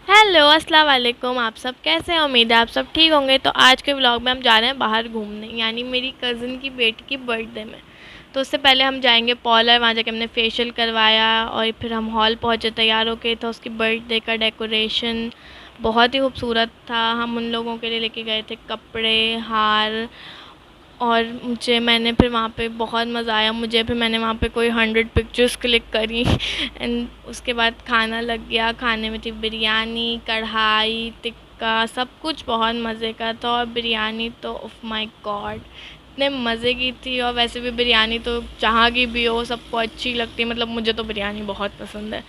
Hello अस्सलाम वालेकुम। आप सब कैसे हैं؟ उम्मीद है आप सब ठीक होंगे। तो आज के व्लॉग में हम जा रहे हैं बाहर घूमने, यानी मेरी कज़न की बेटी की बर्थडे में। तो उससे पहले हम जाएंगे पॉलर, वहाँ जाके हमने फेशियल करवाया और फिर हम हॉल पहुँचे तैयार होके। तो उसकी बर्थडे का डेकोरेशन बहुत ही खूबसूरत था। हम उन लोगों के लिए लेके गए थे कपड़े, हार, और मैंने फिर वहाँ पे बहुत मज़ा आया मुझे। फिर मैंने वहाँ पे कोई 100 पिक्चर्स क्लिक करी एंड उसके बाद खाना लग गया। खाने में थी बिरयानी, कढ़ाई, टिक्का, सब कुछ बहुत मज़े का था। और बिरयानी तो ओह माय गॉड, इतने मज़े की थी। और वैसे भी बिरयानी तो जहाँ की भी हो सबको अच्छी लगती है, मतलब मुझे तो बिरयानी बहुत पसंद है।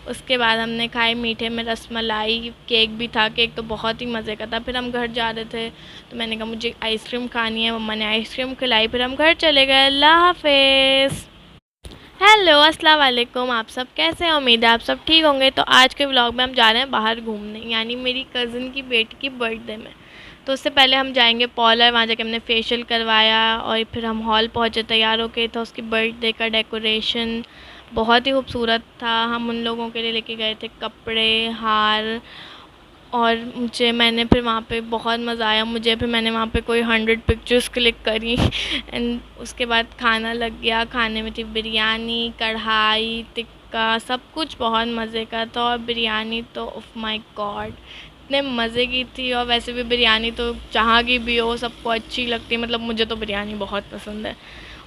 उसके बाद हमने खाए मीठे में रसमलाई, केक भी था। केक तो बहुत ही मज़े का था। फिर हम घर जा रहे थे तो मैंने कहा मुझे आइसक्रीम खानी है, मम्मा ने आइसक्रीम खिलाई। फिर हम घर चले गए। अल्लाह हाफिज़। हेलो अस्सलाम वालेकुम। आप सब कैसे हैं? उम्मीद है आप सब ठीक होंगे। तो आज के व्लॉग में हम जा रहे हैं बाहर घूमने, यानी मेरी कज़न की बेटी की बर्थडे में। तो उससे पहले हम जाएंगे पॉलर, वहाँ जाके हमने फेशियल करवाया और फिर हम हॉल पहुँचे तैयार होके। तो उसकी बर्थडे का डेकोरेशन बहुत ही खूबसूरत था। हम उन लोगों के लिए लेके गए थे कपड़े, हार, और मैंने फिर वहाँ पे बहुत मज़ा आया मुझे। फिर मैंने वहाँ पे कोई 100 पिक्चर्स क्लिक करी एंड उसके बाद खाना लग गया। खाने में थी बिरयानी, कढ़ाई, टिक्का, सब कुछ बहुत मज़े का था। और बिरयानी तो ओह माय गॉड, इतने मज़े की थी। और वैसे भी बिरयानी तो जहाँ की भी हो सबको अच्छी लगती है, मतलब मुझे तो बिरयानी बहुत पसंद है।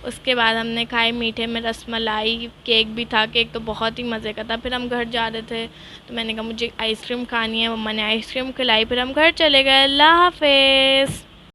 उसके बाद हमने खाए मीठे में रसमलाई, केक भी था। केक तो बहुत ही मज़े का था। फिर हम घर जा रहे थे तो मैंने कहा मुझे आइसक्रीम खानी है, मम्मा ने आइसक्रीम खिलाई। फिर हम घर चले गए। अल्लाह हाफिज़।